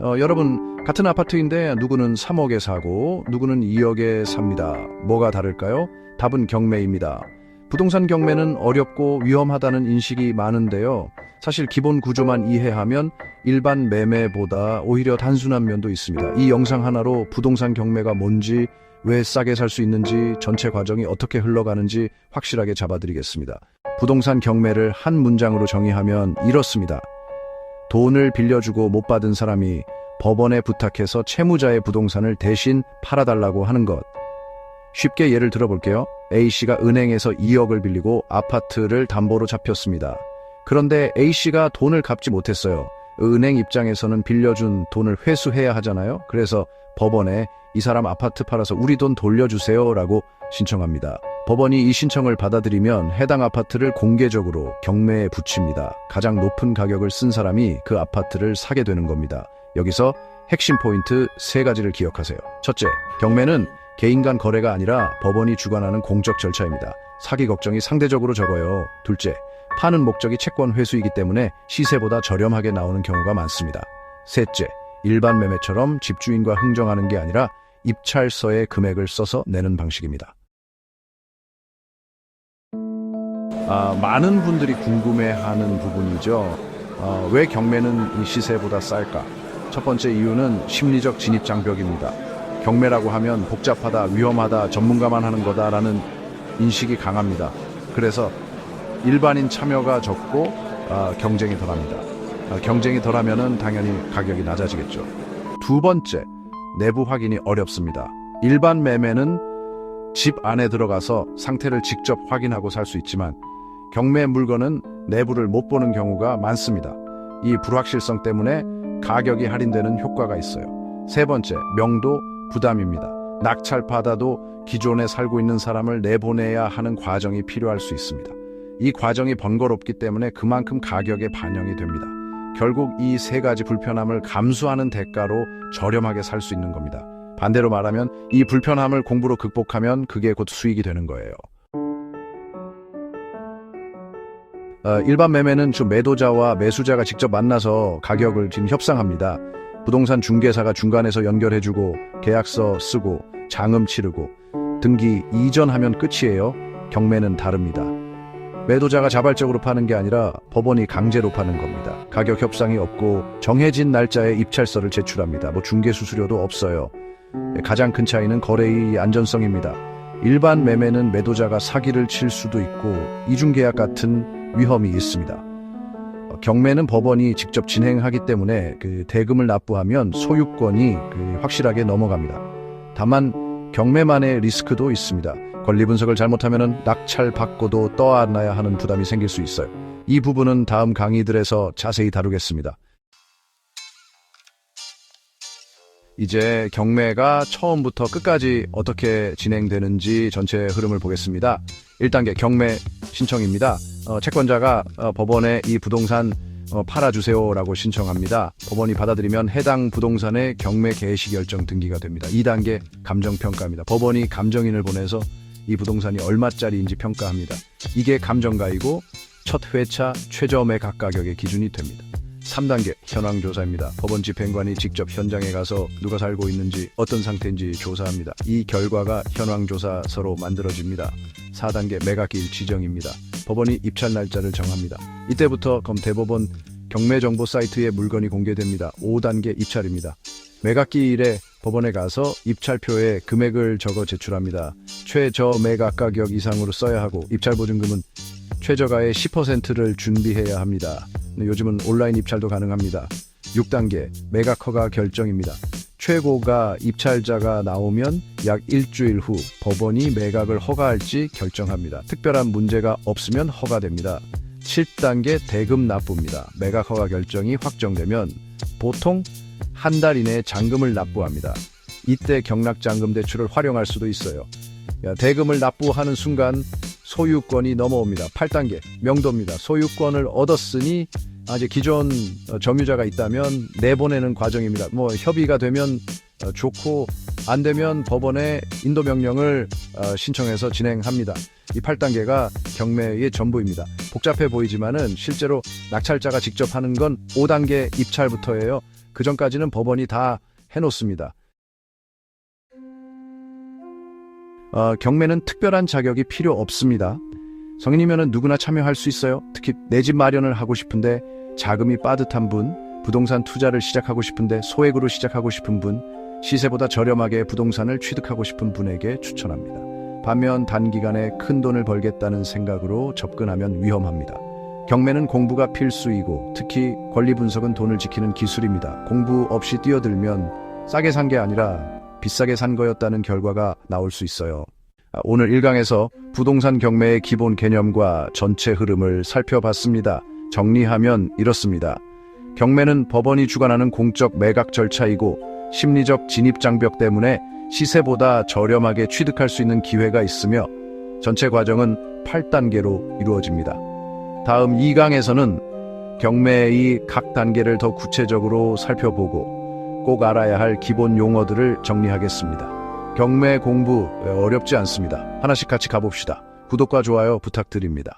여러분, 같은 아파트인데 누구는 3억에 사고 누구는 2억에 삽니다. 뭐가 다를까요? 답은 경매입니다. 부동산 경매는 어렵고 위험하다는 인식이 많은데요. 사실 기본 구조만 이해하면 일반 매매보다 오히려 단순한 면도 있습니다. 이 영상 하나로 부동산 경매가 뭔지, 왜 싸게 살 수 있는지, 전체 과정이 어떻게 흘러가는지 확실하게 잡아드리겠습니다. 부동산 경매를 한 문장으로 정의하면 이렇습니다. 돈을 빌려주고 못 받은 사람이 법원에 부탁해서 채무자의 부동산을 대신 팔아달라고 하는 것. 쉽게 예를 들어볼게요. A씨가 은행에서 2억을 빌리고 아파트를 담보로 잡혔습니다. 그런데 A씨가 돈을 갚지 못했어요. 은행 입장에서는 빌려준 돈을 회수해야 하잖아요. 그래서 법원에 이 사람 아파트 팔아서 우리 돈 돌려주세요 라고 신청합니다. 법원이 이 신청을 받아들이면 해당 아파트를 공개적으로 경매에 붙입니다. 가장 높은 가격을 쓴 사람이 그 아파트를 사게 되는 겁니다. 여기서 핵심 포인트 3가지를 기억하세요. 첫째, 경매는 개인 간 거래가 아니라 법원이 주관하는 공적 절차입니다. 사기 걱정이 상대적으로 적어요. 둘째, 파는 목적이 채권 회수이기 때문에 시세보다 저렴하게 나오는 경우가 많습니다. 셋째, 일반 매매처럼 집주인과 흥정하는 게 아니라 입찰서에 금액을 써서 내는 방식입니다. 많은 분들이 궁금해하는 부분이죠. 왜 경매는 이 시세보다 쌀까? 첫 번째 이유는 심리적 진입 장벽입니다. 경매라고 하면 복잡하다, 위험하다, 전문가만 하는 거다라는 인식이 강합니다. 그래서 일반인 참여가 적고 경쟁이 덜합니다. 경쟁이 덜하면 당연히 가격이 낮아지겠죠. 두 번째, 내부 확인이 어렵습니다. 일반 매매는 집 안에 들어가서 상태를 직접 확인하고 살 수 있지만 경매 물건은 내부를 못 보는 경우가 많습니다. 이 불확실성 때문에 가격이 할인되는 효과가 있어요. 세 번째, 명도 부담입니다. 낙찰받아도 기존에 살고 있는 사람을 내보내야 하는 과정이 필요할 수 있습니다. 이 과정이 번거롭기 때문에 그만큼 가격에 반영이 됩니다. 결국 이 3가지 불편함을 감수하는 대가로 저렴하게 살 수 있는 겁니다. 반대로 말하면 이 불편함을 공부로 극복하면 그게 곧 수익이 되는 거예요. 일반 매매는 주 매도자와 매수자가 직접 만나서 가격을 지금 협상합니다. 부동산 중개사가 중간에서 연결해주고 계약서 쓰고 장음 치르고 등기 이전하면 끝이에요. 경매는 다릅니다. 매도자가 자발적으로 파는 게 아니라 법원이 강제로 파는 겁니다. 가격 협상이 없고 정해진 날짜에 입찰서를 제출합니다. 중개 수수료도 없어요. 가장 큰 차이는 거래의 안전성입니다. 일반 매매는 매도자가 사기를 칠 수도 있고 이중계약 같은 위험이 있습니다. 경매는 법원이 직접 진행하기 때문에 대금을 납부하면 소유권이 확실하게 넘어갑니다. 다만 경매만의 리스크도 있습니다. 권리 분석을 잘못하면 낙찰 받고도 떠안아야 하는 부담이 생길 수 있어요. 이 부분은 다음 강의들에서 자세히 다루겠습니다. 이제 경매가 처음부터 끝까지 어떻게 진행되는지 전체 흐름을 보겠습니다. 1단계 경매 신청입니다. 채권자가 법원에 이 부동산 팔아주세요라고 신청합니다. 법원이 받아들이면 해당 부동산의 경매 개시 결정 등기가 됩니다. 2단계 감정평가입니다. 법원이 감정인을 보내서 이 부동산이 얼마짜리인지 평가합니다. 이게 감정가이고 첫 회차 최저 매각 가격의 기준이 됩니다. 3단계 현황조사입니다. 법원 집행관이 직접 현장에 가서 누가 살고 있는지 어떤 상태인지 조사합니다. 이 결과가 현황조사서로 만들어집니다. 4단계 매각일 지정입니다. 법원이 입찰 날짜를 정합니다. 이때부터 대법원 경매정보 사이트에 물건이 공개됩니다. 5단계 입찰입니다. 매각기일에 법원에 가서 입찰표에 금액을 적어 제출합니다. 최저 매각 가격 이상으로 써야 하고 입찰보증금은 최저가의 10%를 준비해야 합니다. 요즘은 온라인 입찰도 가능합니다. 6단계 매각 허가 결정입니다. 최고가 입찰자가 나오면 약 일주일 후 법원이 매각을 허가할지 결정합니다. 특별한 문제가 없으면 허가됩니다. 7단계 대금 납부입니다. 매각 허가 결정이 확정되면 보통 한 달 이내에 잔금을 납부합니다. 이때 경락잔금 대출을 활용할 수도 있어요. 대금을 납부하는 순간 소유권이 넘어옵니다. 8단계 명도입니다. 소유권을 얻었으니 이제 기존 점유자가 있다면 내보내는 과정입니다. 협의가 되면 좋고 안 되면 법원에 인도명령을 신청해서 진행합니다. 이 8단계가 경매의 전부입니다. 복잡해 보이지만은 실제로 낙찰자가 직접 하는 건 5단계 입찰부터예요. 그 전까지는 법원이 다 해놓습니다. 경매는 특별한 자격이 필요 없습니다. 성인이면 누구나 참여할 수 있어요. 특히 내 집 마련을 하고 싶은데 자금이 빠듯한 분, 부동산 투자를 시작하고 싶은데 소액으로 시작하고 싶은 분, 시세보다 저렴하게 부동산을 취득하고 싶은 분에게 추천합니다. 반면 단기간에 큰 돈을 벌겠다는 생각으로 접근하면 위험합니다. 경매는 공부가 필수이고 특히 권리 분석은 돈을 지키는 기술입니다. 공부 없이 뛰어들면 싸게 산 게 아니라 비싸게 산 거였다는 결과가 나올 수 있어요. 오늘 1강에서 부동산 경매의 기본 개념과 전체 흐름을 살펴봤습니다. 정리하면 이렇습니다. 경매는 법원이 주관하는 공적 매각 절차이고 심리적 진입장벽 때문에 시세보다 저렴하게 취득할 수 있는 기회가 있으며 전체 과정은 8단계로 이루어집니다. 다음 2강에서는 경매의 각 단계를 더 구체적으로 살펴보고 꼭 알아야 할 기본 용어들을 정리하겠습니다. 경매 공부 어렵지 않습니다. 하나씩 같이 가봅시다. 구독과 좋아요 부탁드립니다.